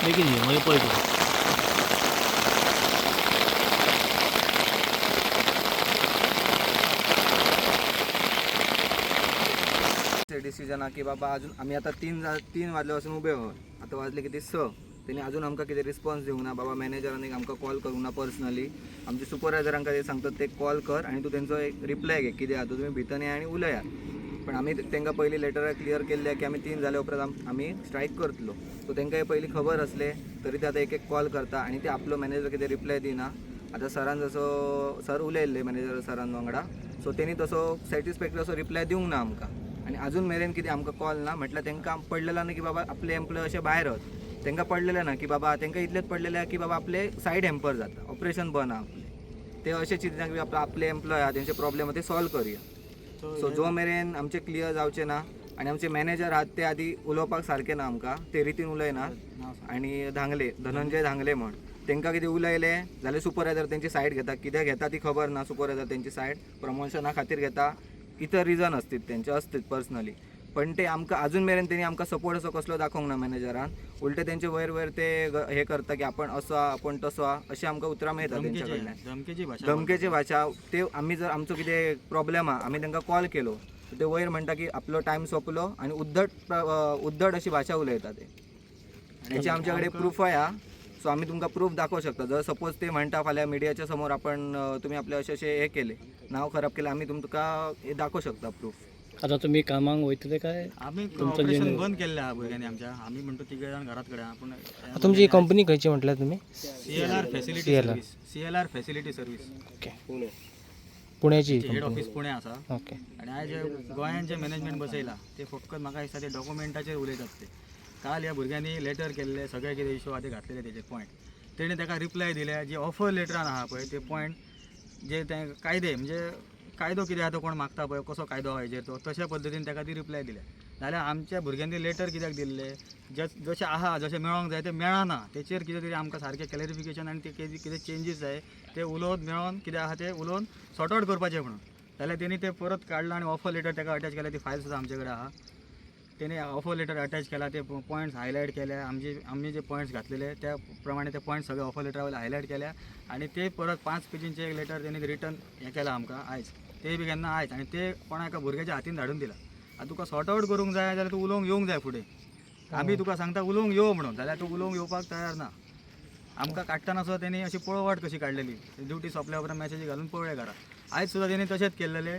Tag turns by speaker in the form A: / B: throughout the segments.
A: बेगीन ये मागीर पळय तुका.
B: डिसिजन हा की बाबा अजून आम्ही आता तीन वाजल्यापासून उभे आहोत. आता वाजले किती 6. त्यांनी अजून आमका किती रिस्पॉन्स देऊ ना. बाबा मॅनेजरांनी आमका कॉल करू ना पर्सनली. आमचे सुपरवायझरांका ते सांगतात ते कॉल कर आणि तू त्यांचो एक रिप्लाय घे किती आहा तुम्ही भितन आणि उलया. पण आम्ही त्यांना पहिली लेटर क्लिअर केले की आम्ही 3 झाल्या उपरांत आम्ही स्ट्राईक करतलो. सो त्यांना हे पहिली खबर असले तरी ते आता एक एक कॉल करता आणि ते आपलो मॅनेजर किती रिप्लाय दिना. आता सरान जसो सर उलयल्ले मॅनेजर सरान वांगडा. सो त्यांनी तसो सॅटिस्फॅक्टरी असो रिप्लाय दिवंक ना आमकां. आणि अजून मेरेन किती आमकां कॉल ना म्हटल्यार तांकां पडलेला ना की बाबा आपले एम्प्लॉय असे भायर आहेत. तांकां पडलेलें ना की बाबा तांकां इतलेंच पडलेलें की बाबा आपले सायड हॅम्पर जाता ऑपरेशन बंद आहा आपले. ते अशें चिंतना की आपले एम्प्लॉय आहा तेंचे प्रॉब्लेम ते सॉल्व करूया. सो जो मेरेन आमचे क्लियर जावचे ना. आणि आमचे मॅनेजर आहात ते आधी उलोवपाक सारखे ना आमकां ते रितीन उलयना. आणि धांगले धनंजय धांगले म्हण तांकां कितें उलयले जाल्यार सुपरवायझर तेंची सायड घेता. कित्याक घेता ती खबर ना. सुपरवायझर तेंची सायड प्रमोशना खातीर घेता. इतर रिजन असतील त्यांचे असतील पर्सनली. पण ते आमकां अजून मेरेन त्यांनी आमकां सपोर्ट असो कसलो दाखोवंक ना मॅनेजरान. उलटे त्यांचे वयर वयर ते हे करता की आपण असो आपण तसो अशी आमकां उतरां मेळटा तेंच्या कडल्यान. धमकेची भाशा ते आम्ही जर आमचो कितें प्रॉब्लेम आहा आम्ही तांकां कॉल केलो ते वयर म्हणटा की आपलो टायम सोंपलो आणि उद्धट अशी भाशा उलयता ते. याचे आमच्या कडेन प्रूफय हा. सो आम्ही तुमकां प्रूफ दाखवू शकता. जर सपोज ते म्हणटा फाल्यां मिडियाच्या समोर आपण तुम्ही आपले असे हे केले नाव खराब केलं आम्ही तुमकां हे दाखवू शकता प्रूफ.
A: आता तुम्ही कामाक वयतले काय?
C: आम्ही ऑपरेशन बंद केल्लें आहा भुरग्यांनी आमच्या. आम्ही म्हणतो 3 जाण घरात कडेन आपण
A: तुमची कंपनी खंयची म्हटल्यार तुम्ही?
C: CLR facility service. CLR facility service.
A: Okay. पुण्याची
C: हेड ऑफिस पुणे आसा.
A: ओके.
C: आणि आयज जे गोंयांत जे मॅनेजमेंट बसयला ते फक्त म्हाका दिसता ते डॉक्युमेंटाचेर उलयतात ते. काल ह्या भुरग्यांनी लेटर केल्ले सगळे कितें इशू आहा ते घातलेले तेजे पॉयंट. तेणें ताका रिप्लाय दिले जे ऑफर लेटरान आहा पळय ते पॉयंट जे ते कायदे म्हणजे कायदो कितें आहा तो कोण मागता पळय कसो कायदो आहा हेजेर तो तशा पद्दतीन ताका ती रिप्लाय दिल्या. नाल्यार आमच्या भुरग्यांनी लेटर कित्याक दिल्ले जशें आहा जशें मेळोंक जाय तें मेळना. तेचेर कितें तरी आमकां सारकें क्लॅरिफिकेशन आनी ते कितें चेंजीस जाय ते उलोवन मेळोन कितें आहा ते उलोवन सॉर्ट आउट करपाचें म्हणून. जाल्यार तेणी ते परत काडलां आनी ऑफर लेटर ताका अटॅच केला. ती फायल सुद्दां आमचे कडेन आहा. तेणी ऑफर लेटर अटॅच केला ते पॉयंट्स हायलायट केले. आमी जे पॉयंट्स घातलेले त्या प्रमाणे ते पॉयंट्स सगळे ऑफर लेटरा वयले हायलायट केल्या. आणि ते परत 5 पेजींचे एक लेटर तेणी रिटर्न हें केलां आमकां आयज. ते बी केन्ना आयज आणि ते कोणा एका भुरग्याच्या हातीन धाडून दिला. आतां तुका सॉर्ट आउट करूंक जाय जाल्यार तूं उलोवंक येवंक जाय फुडें. आमी तुका सांगता उलोवंक यो म्हणून जाल्यार तूं उलोवंक येवपाक तयार ना. आमकां काडटना सुद्दां तेणी अशी पळवाट कशी काडलेली. ड्युटी सोंपल्या उपरांत मॅसेजी घालून पळय घरा. आयज सुद्दां तेणी तशेंच केल्लेले.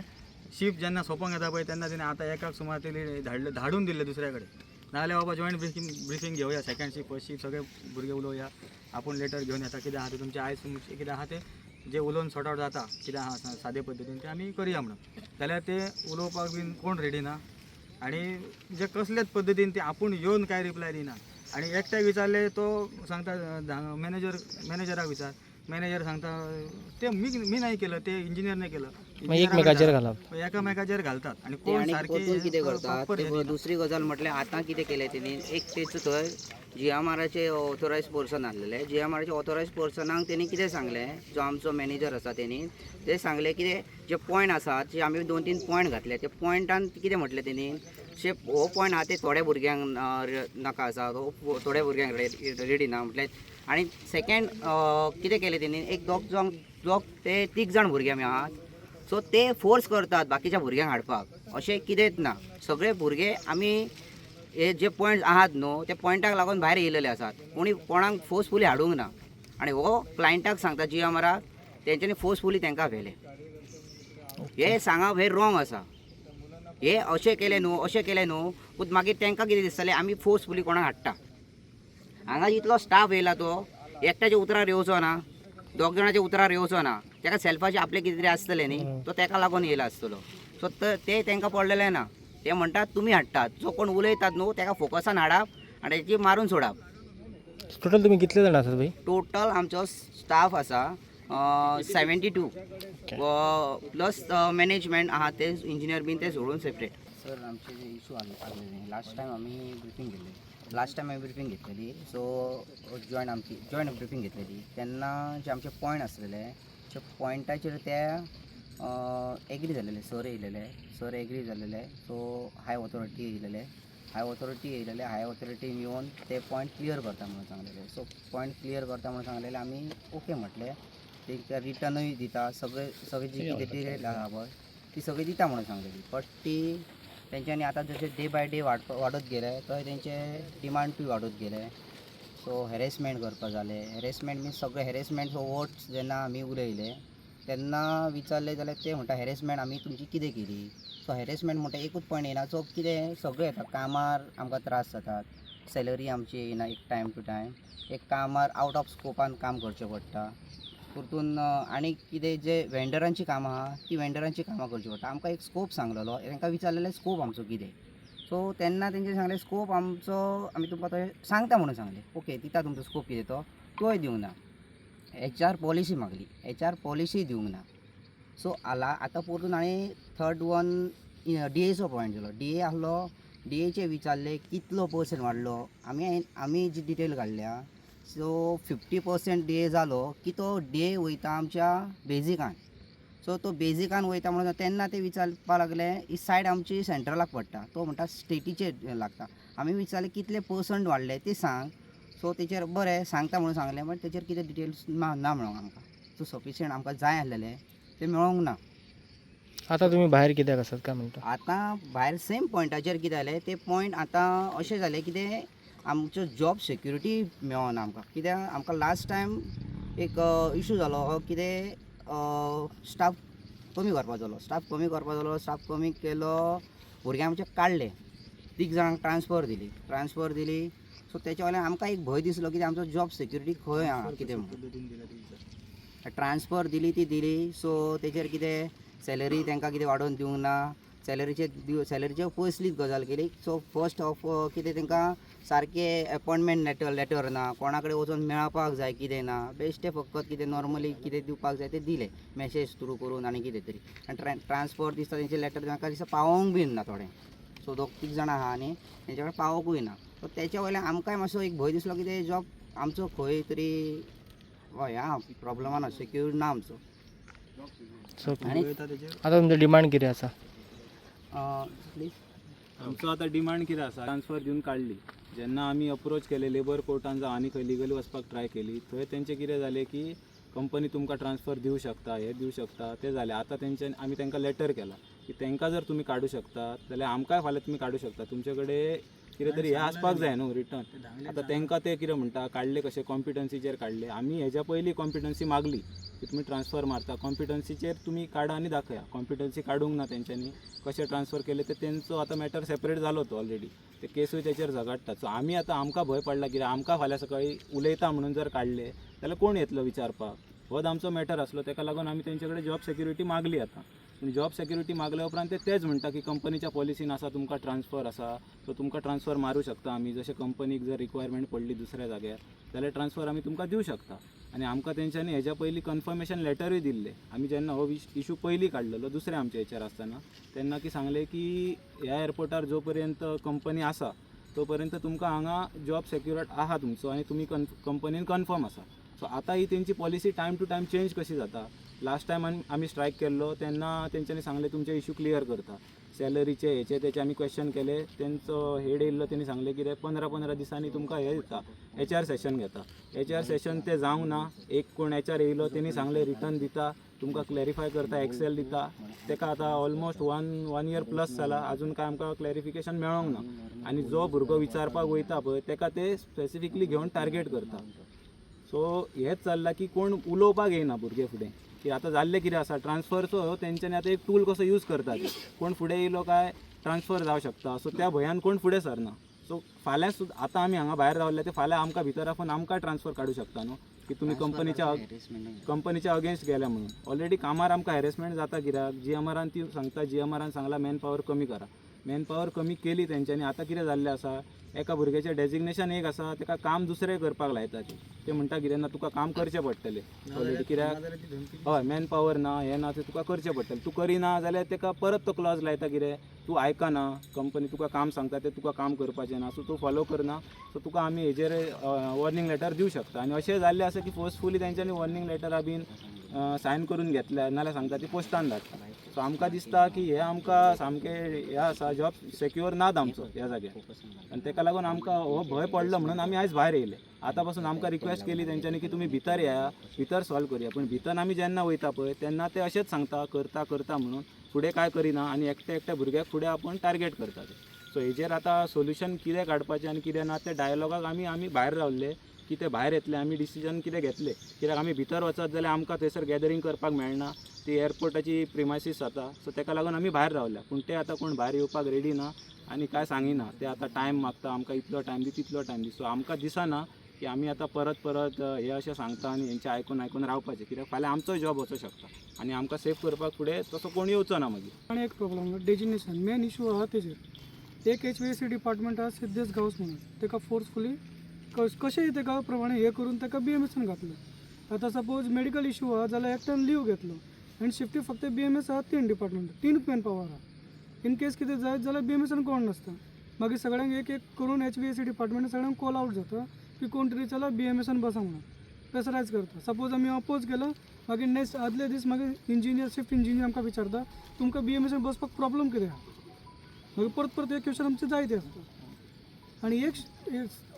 C: शिफ्ट जेन्ना सोंपोंक येता पळय तेन्ना तेणी आतां एकाक सुमार तेणी धाडून दिल्ले दुसऱ्या कडेन. नाजाल्यार बाबा जॉयंट ब्रिफींग घेवया. सेकंड शिफ्ट फर्स्ट शिफ्ट सगळे भुरगे उलोवया. आपूण लेटर घेवन येता कितें आहा ते तुमचे आयज तुमचे कितें आहा ते जे उलोवन सॉर्ट आउट जाता कितें आहा सादे पद्दतीन ते आमी करया म्हणून. जाल्यार ते उलोवपाक बीन कोण रेडी ना. आणि जे कसलेच पद्दतीन ते आपूण येवन काय रिप्लाय दिना. आणि एकट्याक विचारले तो सांगता मॅनेजराक विचार. मॅनेजर सांगता ते मी नाही केलं ते इंजिनियरने केलं. एकामेकाचेर घालतात आणि कोण सारखे
D: कितें करतात. दुसरी गजाल म्हटल्यार आतां कितें केलें तेणी एक तेच थंय GMRचे ऑथोरायज पर्सन आसलेले. GMRचे ऑथोरायज पर्सनाक तेणी कितें सांगलें जो आमचो मॅनेजर आसा तेणी ते सांगले कितें जे पॉयंट आसात जे आमी 2-3 पॉयंट घातले ते पॉयंटान कितें म्हटलें तेणी हो पॉयंट आहा ते थोड्या भुरग्यांक नाका आसा थोड्या भुरग्यांक रेडी ना म्हटलें. आणि सेकंड कितें केलें तेणी एक दोग ते 3 जाण भुरगे आमी आहात. सो ते फोर्स करतात बाकीच्या भुरग्यांक हाडपाक अशें कितेंच ना. सगळे भुरगे आमी हे जे पॉयंट्स आहात न्हू ते पॉयंटाक लागून भायर येयलेले आसात. कोणाक फोर्सफुली हाडूंक ना. आणि हो क्लायंटाक सांगता GMRाक तेंच्यांनी फोर्सफुली तांकां व्हेले. हे सांगप हे रॉंग आसा. हे अशें केलें न्हू पूण मागीर तांकां कितें दिसतालें आमी फोर्सफुली कोणाक हाडटा. हांगा जितलो स्टाफ येयला तो एकट्याच्या उतरार येवचो ना. 2 जाणांच्या उतरार येवचो ना. ताका सेल्फाचे आपले कितें तरी आसतलें न्ही तो ताका लागून येयला आसतलो. सो ते तांकां पडलेलें ना. ते म्हणटात तुमी हाडटात. जो कोण उलयतात न्हू ताका फोकसान हाडप आनी तेची मारून सोडप.
A: टोटल तुम्ही कितले जाण आसात भाई?
D: टोटल आमचो स्टाफ आसा 72 प्लस मॅनेजमेंट आहा ते इंजिनियर बीन ते सोडून सेपरेट. सर आमचे जे इशू आसलेले लास्ट टायम आमी ब्रिफींग घेतलेली. सो जॉयंट ब्रिफींग घेतलेली तेन्ना जे आमचे पॉयंट आसलेले ते पॉयंटाचेर ते एग्री जालेले. सर एग्री जालेले. सो हाय ऑथॉरिटी येयलेले हाय ऑथॉरिटी येयलेले, हाय ऑथॉरिटीन येवन ते पॉयंट क्लियर करता म्हणून सांगलेले. सो पॉयंट क्लियर करता म्हणून सांगलेले आमी ओके म्हटले. ते रिटर्नूय दिता, सगळे जी कितें डिटेल आहा पळय ती सगळी दिता म्हणून सांगलेली. बट ती तेंच्यांनी आतां जशें डे बाय डे वाडत गेले थंय तेंचे डिमांडूय वाडत गेले. सो हॅरेसमेंट करपा जाले. हॅरेसमेंट मीन्स सगळे हॅरेसमेंट वर्ड्स जेन्ना आमी उलयले तेन्ना विचारले जाल्यार ते म्हणटा हॅरेसमेंट आमी तुमची कितें केली. सो हॅरेसमेंट म्हणटा एकूच पॉयंट येना. सो कितें सगळें येता. कामार आमकां त्रास जातात, सॅलरी आमची येना एक टायम टू टायम, एक कामार आउट ऑफ स्कोपान काम करचें पडटा. परतून आनी कितें जे वेंडरांची कामां आहा ती वेंडरांची कामां करची पडटा. आमकां एक स्कोप सांगलेलो, तांकां विचारलेलें स्कोप आमचो कितें. सो तेन्ना तेंचे सांगलें स्कोप आमचो आमी तुमकां तो सांगता म्हणून सांगलें. ओके दिता तुमचो स्कोप कितें तोय दिवंक ना. HR पॉलिसी मागली, HR पॉलिसी दिवंक ना. सो आतां परतून आनी थर्ड वन DAचो पॉयंट झालो. DA आहलो, DAचे विचारले कितलो पर्सेंट वाडलो. आमी जी डिटेल काडल्या सो 50% DA जालो की तो DA वयता आमच्या बेजिकान. सो तो बेजिकान वयता म्हणून तेन्ना ते विचारपा लागले ही सायड आमची सेंट्रलाक पडटा. तो म्हणटा स्टेटीचेर लागता. आमी विचारले कितले पर्संट वाडले ते सांग. सो तेचेर बरें सांगता म्हणून सांगलें. बट तेचेर कितें डिटेल्स ना मेळोंक आमकां. सो सफिशियंट आमकां जाय आसलेले ते मेळोंक ना.
A: आता तुम्ही बाहेर कित्याक आसात काय म्हणटा?
D: आतां भायर सेम पॉयंटाचेर कितें जालें ते पॉयंट आतां अशें जालें कितें आमचो जॉब सेक्युरिटी मेळना आमकां. कित्याक आमकां लास्ट टायम एक इशू जालो कितें स्टाफ कमी करपा जालो. स्टाफ कमी केलो, भुरग्यां आमचे काडले, 3 जाणांक ट्रान्सफर दिली. सो तेच्या वयल्यान आमकां एक भंय दिसलो कितें आमचो जॉब सेक्युरिटी खंय आहा कितें म्हणून. ट्रान्सफर दिली ती दिली. सो तेचेर कितें सॅलरी तांकां कितें वाडोवन दिवंक ना. सॅलरीचे पयसलीच गजाल केली. सो फर्स्ट ऑफ कितें तांकां सारकें अपॉयंटमेंट लेटर ना, कोणा कडेन वचून मेळपाक जाय कितें ना. बेश्टे फकत कितें नॉर्मली कितें दिवपाक जाय तें दिलें मॅसेज थ्रू करून आनी कितें तरी. आनी ट्रान्सफर दिसता तेंचें लेटर म्हाका दिसता पावोंक बीन ना थोडें. सो 2-3 जाणां आहा आनी तेंच्या कडेन पावोंकूय ना. सो तेच्या वयल्यान आमकांय मातसो एक भंय दिसलो कितें जॉब आमचो खंय तरी ह्या प्रॉब्लमान सेक्यूर ना आमचो.
A: सो
D: आनी
A: आता तुमचं डिमांड कितें आसा?
D: प्लीज
C: आमचो आतां डिमांड कितें आसा, ट्रान्सफर दिवन काडली. जेन्ना आमी अप्रोच केले लेबर कोर्टान जावं आनी खंय लिगली वचपाक ट्राय केली थंय तेंचें कितें जालें की कंपनी तुमकां ट्रान्सफर दिवं शकता, हे दिवं शकता तें जालें. आतां तेंच्यानी आमी तांकां लेटर केला की तांकां जर तुमी काडूं शकता जाल्यार आमकांय फाल्यां तुमी काडूं शकता. तुमचे कडेन कितें तरी हें आसपाक जाय न्हू रिटर्न. आतां तांकां ते कितें म्हणटा काडले कशें कॉम्पिटन्सीचेर काडले. आमी हेज्या पयलीं कॉम्पिटन्सी मागली की तुमी ट्रान्सफर मारता, कॉम्पिटन्सीचेर तुमी काडा आनी दाखया. कॉम्पिटन्सी काडूंक ना तेंच्यांनी. कशें ट्रान्सफर केले ते तेंचो आतां मॅटर सेपरेट जालो तो ऑलरेडी. ते केसूय तेचेर झगडटात. सो आमी आतां आमकां भंय पडला कित्याक आमकां फाल्यां सकाळीं उलयता म्हणून जर काडले जाल्यार कोण येतलो विचारपाक. होच आमचो मॅटर आसलो. ताका लागून आमी तेंचे कडेन जॉब सेक्युरिटी मागली. आतां पूण जॉब सेक्युरिटी मागल्या उपरांत तेच म्हणटा की कंपनीच्या पॉलिसीन आसा तुमकां ट्रान्सफर आसा, सो तुमकां ट्रान्सफर मारूं शकता आमी. जशें कंपनीक जर रिक्वायरमेंट पडली दुसऱ्या जाग्यार जाल्यार ट्रान्सफर आमी तुमकां दिवं शकता. आनी आमकां तेंच्यांनी हेज्या पयलीं कन्फर्मेशन लेटरूय दिल्लें. आमी जेन्ना हो इशू पयलीं काडलेलो दुसऱ्या आमच्या HR आसतना तेन्ना की सांगलें की ह्या एअरपोर्टार जो पर्यंत कंपनी आसा तो पर्यंत तुमकां हांगा जॉब सेक्युर्ड आहा तुमचो आनी तुमी कंपनीन कन्फर्म आसा. सो आतां ही तेंची policy time to time change कशी जाता. लास्ट टायम आमी स्ट्रायक केल्लो तेन्ना तेंच्यांनी सांगलें तुमचे इशू क्लियर करता. सॅलरीचे हेचे तेचे आमी क्वेश्चन केले. तेंचो हेड येयल्लो तेणी सांगलें कितें 15-15 दिसांनी तुमकां हे दिता HR सेशन घेता. HR सेशन ते जावंक ना. एक कोण HR येयलो तेणी सांगलें रिटर्न दिता, तुमकां क्लॅरिफाय करता, एक्सेल दिता. तेका आतां ऑलमोस्ट वन इयर प्लस जाला, अजून काय आमकां क्लॅरिफिकेशन मेळोंक ना. आनी जो भुरगो विचारपाक वयता पळय तेका ते स्पेसिफिकली घेवन टार्गेट करता. सो हेच चल्लां की कोण उलोवपाक येयना भुरगे फुडें की आतां जाल्लें कितें आसा ट्रान्सफरचो. तेंच्यांनी आतां एक टूल कसो यूज करतात. कोण फुडें येयलो काय ट्रान्सफर जावं शकता. सो त्या भंयान कोण फुडें सरना. सो फाल्यां सुद्दां आतां आमी हांगा भायर रावले ते फाल्यां आमकां भितर आपूण आमकां ट्रान्सफर काडूं शकता न्हू की तुमी कंपनीच्या अगेन्स्ट गेल्या म्हणून. ऑलरेडी कामार आमकां हॅरेसमेंट जाता कित्याक GMRान ती सांगता, GMRान सांगला मॅन पॉवर कमी करा. मॅन पॉवर कमी केली तेंच्यांनी. आतां कितें जाल्लें आसा एका भुरग्याचें डेजिग्नेशन एक आसा तेका काम दुसरें करपाक लायता. ते म्हणटा कितें ना तुका काम करचें पडटलें ऑलरेडी कित्याक हय मॅन पॉवर ना हें ना तें तुका करचें पडटलें. तूं करिना जाल्यार तेका परत तो क्लॉज लायता कितें तूं आयकना, कंपनी तुका काम सांगता तें तुका काम करपाचें ना. सो तूं फॉलो करना सो तुका आमी हेजेर वॉर्निंग लेटर दिवं शकता. आनी अशें जाल्लें आसा की फोर्सफुली तेंच्यांनी वॉर्निंग लेटरां बीन सायन करून घेतल्या नाल्यार सांगता ती पोस्टान धाडटा.
E: सो आमकां दिसता की हे आमकां सामके हे आसा जॉब सेक्युअर नात आमचो ह्या जाग्यार आनी ताका लागून आमकां हो भंय पडलो म्हणून आमी आयज भायर येयले. आतां पासून आमकां रिक्वेस्ट केली तेंच्यांनी की तुमी भितर या, भितर सॉल्व करुया. पूण भितर आमी जेन्ना वयता पळय तेन्ना ते अशेंच सांगता करता म्हणून फुडें काय करिना आनी एकट्या भुरग्याक फुडें आपूण टार्गेट करता. सो हेजेर आतां सोल्युशन कितें काडपाचें आनी कितें ना तें डायलॉगाक आमी भायर रावल्ले की ते भायर येतले. आमी डिसिजन कितें घेतले कित्याक आमी भितर वचत जाल्यार आमकां थंयसर गॅदरींग करपाक मेळना, ती एअरपोर्टाची प्रिमायसीस जाता. सो ताका लागून आमी भायर रावल्या. पूण ते आतां कोण भायर येवपाक रेडी ना आनी काय सांगिना. ते आतां टायम मागता, आमकां इतलो टायम दी तितलो टायम दी. सो आमकां दिसना की आमी आतां परत हे अशें सांगता आनी हेंचें आयकून रावपाचें, कित्याक फाल्यां आमचोय जॉब वचूं शकता आनी आमकां सेफ करपाक फुडें तसो कोण येवचो ना मागीर.
F: आणि एक प्रॉब्लेम डेजिग्नेशन मेन इशू आहा तेजेर. एक HVAC डिपार्टमेंट आहा सिद्धेश गांवस म्हणून, ताका फोर्सफुली कशेंय ताका प्रमाणे हे करून ताका BMS घातलो. आतां सपोज मेडिकल इशू आहा जाल्यार एकट्यान लीव घेतलो आनी शिफ्टी फक्त BMS आहा 3 डिपार्टमेंट, 3 मॅन पावर आहा. इन केस कितें जायत जाल्यार BMS कोण नासता. मागीर सगळ्यांक एक करून HVAC डिपार्टमेंट सगळ्यांक कॉल आउट जाता की कोण तरी चला BMS बसा म्हणून प्रेशरायज करता. सपोज आमी अपोज केलो मागीर नेक्स्ट आदले दीस मागीर इंजिनियर शिफ्ट इंजिनियर आमकां विचारता तुमकां BMS बसपाक प्रॉब्लम कितें आहा. मागीर परत हे क्वेश्चन आमचे जायते आसता. आनी एक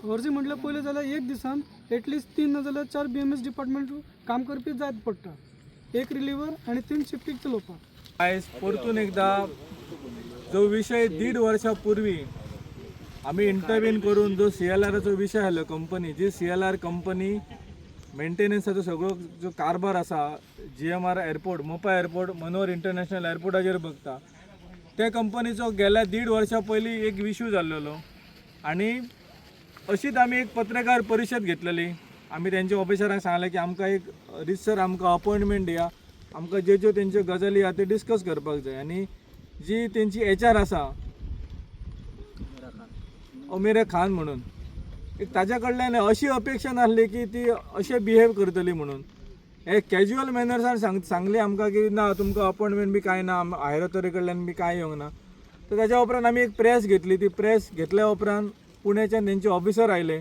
F: अर्जी म्हटल्यार पयलें जाल्यार एक दिसान एटलिस्ट 3 ना जाल्यार 4 BMS डिपार्टमेंट काम करपी जायत पडटा. एक रिलिवर आनी 3 शिफ्टीक चलोवपाक.
G: आयज परतून एकदा जो विषय 1.5 वर्षापूर्वी आम्ही इंटरव्हीन करून जो CLRचो विषय आसलो कंपनी, जी CLR कंपनी मेंटेनन्साचो सगळो जो कारभार आसा GMR एअरपोर्ट, मोपा एअरपोर्ट, मनोहर इंटरनॅशनल एअरपोर्टाचेर बघता, त्या कंपनीचो गेल्या 1.5 वर्सां पयलीं एक इश्यू जाल्लो आनी अशीच आमी एक पत्रकार परिशद घेतलेली. आमी तेंच्या ऑफिसरांक सांगलें की आमकां एक रिसर आमकां अपॉइंटमेंट दिया, आमकां ज्यो तेंच्यो गजाली आहा ते डिस्कस करपाक जाय. आनी जी तेंची HR आसा अमिरा खान म्हणून, एक ताज्या कडल्यान अशी अपेक्षा नासली की ती अशें बिहेव करतली म्हणून. हे कॅज्युअल मॅनर्सान सांगले आमकां की ना तुमकां अपॉइंटमेंट बी कांय ना, हायर ऑथॉरिटी कडल्यान बी कांय येवंक ना. तर ताच्या उपरांत आमी एक प्रेस घेतली. ती प्रेस घेतल्या उपरांत पुण्याच्यान तेंचे ऑफिसर आयले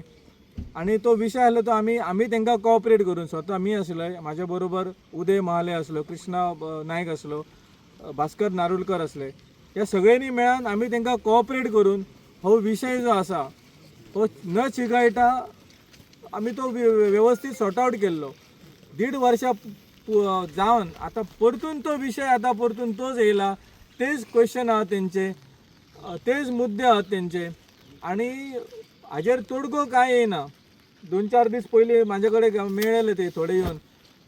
G: आनी तो विशय आसलो तो आमी तांकां कोऑपरेट करून, स्वता मी आसलो, म्हाज्या बरोबर उदय महाले आसलो, कृष्णा नायक आसलो, भास्कर नारुलकर असले, ह्या सगळ्यांनी मेळून आमी तांकां कोऑपरेट करून हो विषय जो आसा तो न चिगायटा आमी तो व्यवस्थित सॉर्ट आउट केल्लो. 1.5 वर्सां जावन आतां परतून तो विशय आतां परतून तोच येयला. तेच क्वेश्चन आहात तेंचे, तेच मुद्दे आहात तेंचे आनी हाजेर तोडगो कांय येयना. 2-4 दीस पयलीं म्हाजे कडेन मेळ्ळेले ते थोडे येवन.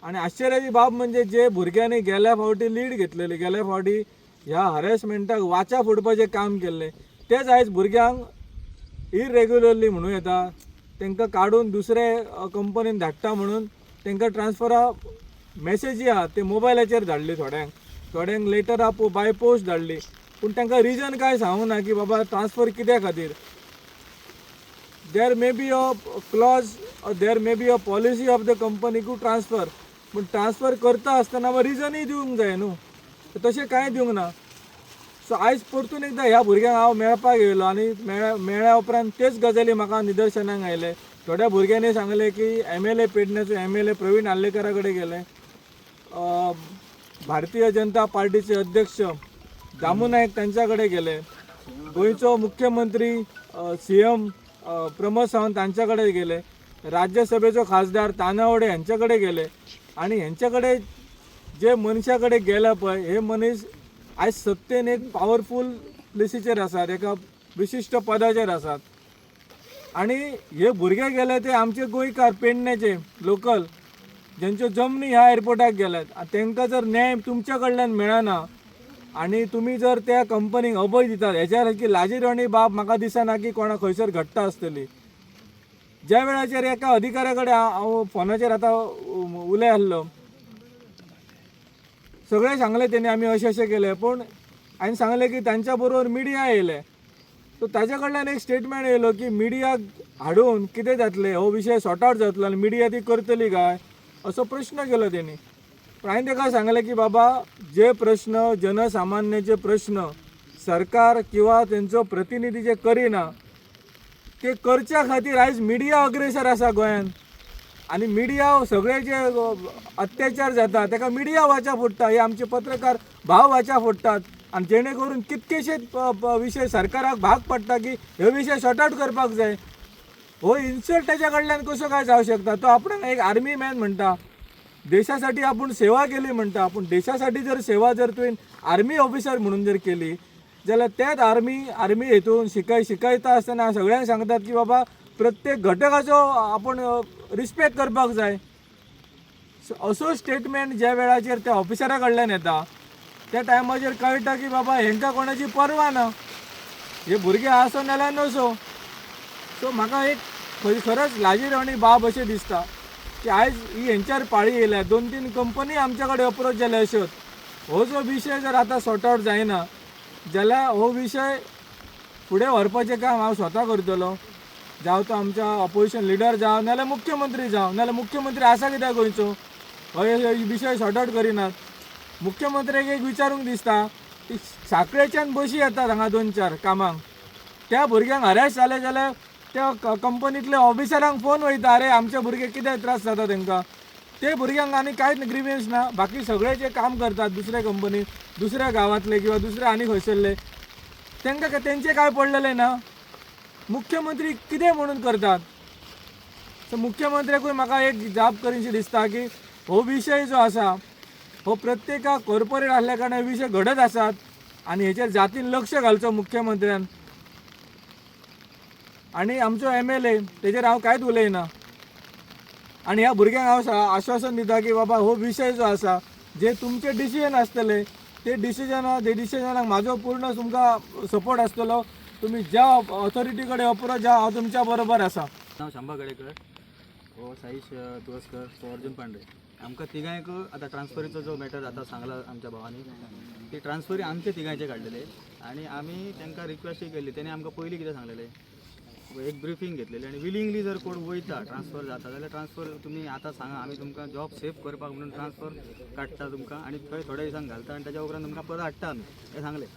G: आनी आश्चर्याची बाब म्हणजे जे भुरग्यांनी गेल्या फावटी लीड घेतलेली, गेल्या फावटी ह्या हॅरेसमेंटाक वाचा फोडपाचें काम केल्लें, तेच आयज भुरग्यांक इरेग्युलरली म्हणूं येता, तांकां काडून दुसरे कंपनीन धाडटा म्हणून तांकां ट्रान्सफरा मॅसेजी आहा ते मोबायलाचेर धाडली. थोड्यांक लेटर बाय पोस्ट धाडली, पूण तांकां रिजन कांय सांगूंक ना की बाबा ट्रान्सफर कित्या खातीर. There may be a clause, there may be a policy of the company to transfer, पूण ट्रान्सफर करता आसतना रिजनूय दिवंक जाय न्हू, तशें कांय दिवंक ना. सो आयज परतून एकदां ह्या भुरग्यांक हांव मेळपाक येयलो आनी मेळ्ळ्या उपरांत तेच गजाली म्हाका निदर्शनाक आयले. थोड्या भुरग्यांनी सांगलें की MLA पेडण्याचो MLA प्रवीण आल्लेकरा कडेन गेले, भारतीय जनता पार्टीचे अध्यक्ष दामू नायक तांच्या कडेन गेले, गोंयचो मुख्यमंत्री CM प्रमोद सावंत तांच्या कडेन गेले, राज्यसभेचो खासदार तानावडे हांच्या कडेन गेले. आनी हेंच्या कडेन जे मनशा कडेन गेला पळय, हे मनीस आयज सत्तेन एक पावरफूल प्लेसीचेर आसात, एका विशिश्ट पदाचेर आसात. आनी हे भुरगे गेले ते आमचे गोंयकार पेडण्याचे लोकल, ज्यांच्यो जमनी ह्या एअरपोर्टाक गेल्यात. तांकां जर न्याय तुमच्या कडल्यान मेळना आनी तुमी जर त्या कंपनीक अभय दितात, हेच्या सारकी लाजीरवाणी बाब म्हाका दिसना की कोणा खंयसर घडटा आसतली. ज्या वेळाचेर एका अधिकाऱ्या कडेन हांव फोनाचेर आतां उलय आसलो, सगळे सांगले तेणी आमी अशें केलें, पूण हांवें सांगलें की तांच्या बरोबर मिडिया येयले. सो ताजे कडल्यान एक स्टेटमेंट येयलो की मिडियाक हाडून कितें जातलें, हो विशय सॉर्ट आउट जातलो आनी मिडिया ती करतली काय, असो प्रश्न केलो तेणी. पण हांवें ताका सांगलें की बाबा, जे प्रश्न जनसामान्याचे प्रश्न सरकार किंवा तेंचो प्रतिनिधी जे करिना, ते करच्या खातीर आयज मिडिया अग्रेसर आसा गोंयांत. आनी मिडिया सगळे जे अत्याचार जाता ताका मिडिया वाचा फोडटा. हे आमचे पत्रकार भावाच्या फोडटात आणि जेणेकरून कितकेशे विषय सरकाराक भाग पडटा की हे विषय शॉर्ट आउट करपाक जाय. हो इन्सल्ट त्याच्या कडल्यान कसो काय जाऊ शकता. तो आपण एक आर्मी मॅन म्हणटा, देशासाठी आपण सेवा केली म्हणटा. आपण देशासाठी जर सेवा जर तुवें आर्मी ऑफिसर म्हणून जर केली जाल्यार त्याच आर्मी हेतून शिकयता आसतना सगळ्यांक सांगतात की बाबा प्रत्येक घटकाचो आपण रिस्पेक्ट करपाक जाय. असो स्टेटमेंट ज्या वेळाचेर त्या ऑफिसरा कडल्यान येता त्या टायमाचेर कळटा की बाबा हेंका कोणाची परवा ना, हे भुरगे आसो नाल्यार नसो. सो म्हाका एक खरंच लाजीरवाणी बाब अशें दिसता की आयज ही हेंच्यार पाळी येयल्या. 2-3 कंपनी आमच्या कडेन अप्रोच जाले अश्योच. हो जो विशय जर आतां सॉर्ट आउट जायना जाल्यार हो विशय फुडें व्हरपाचें काम हांव स्वता करतलो. जावं तो आमच्या ऑपोजिशन लिडर जावं नाल्यार मुख्यमंत्री जावं. नाल्यार मुख्यमंत्री आसा कित्याक गोंयचो हो विशय सॉर्ट आउट करिनात. मुख्यमंत्र्याक एक विचारूंक दिसता की साखळेच्यान बशी येतात हांगा 2-4 कामाक, त्या भुरग्यांक हरेस जाले जाल्यार त्या कंपनींतल्या ऑफिसरांक फोन वयता, अरे आमचे भुरगे कितें त्रास जाता तांकां. ते भुरग्यांक आनी कांयच ग्रिव्हन्स ना. बाकी सगळे जे काम करतात दुसऱ्या कंपनीत, दुसऱ्या गांवांतले किंवा दुसऱ्या आनी खंयसरले, तांकां तेंचे काय पडलेले ना. मुख्यमंत्री कितें म्हणून करतात. सो मुख्यमंत्र्याकूय म्हाका एक जाप करीनशी दिसता की हो विशय जो आसा हो प्रत्येकाक कॉर्पोरेट आसल्या कारणान विशय घडत आसात आनी हेचेर जातीन लक्ष घालचो मुख्यमंत्र्यान. आनी आमचो MLA तेजेर हांव कांयच उलयना. आनी ह्या भुरग्यांक हांव आश्वासन दिता की बाबा हो विशय जो आसा जे तुमचे डिसिजन आसतले ते डिसिजनाक म्हाजो पूर्ण तुमकां सपोर्ट आसतलो. तुम्ही ज्या ऑथॉरिटी कडेन अप्रोच जा, हांव तुमच्या बरोबर आसा.
C: नाव शांबा गडेकर, हो साईश तुळसकर, हो अर्जुन पांढरे. आमकां तिगांयक आतां ट्रान्सफरीचो जो मॅटर आतां सांगला आमच्या भावानी, ती ट्रान्सफरी आमचे तिगांयचे काडलेले आनी आमी तांकां रिक्वेस्टूय केल्ली. तेणे आमकां पयलीं कितें सांगलेलें, एक ब्रिफींग घेतलेली आनी विलिंगली जर कोण वयता ट्रान्सफर जाता जाल्यार ट्रान्सफर तुमी आतां सांगा, आमी तुमकां जॉब सेफ करपाक म्हणून ट्रान्सफर काडटा तुमकां आनी थंय थोड्या दिसांक घालता आनी ताच्या उपरांत तुमकां परत हाडटा आमी, हें सांगलें.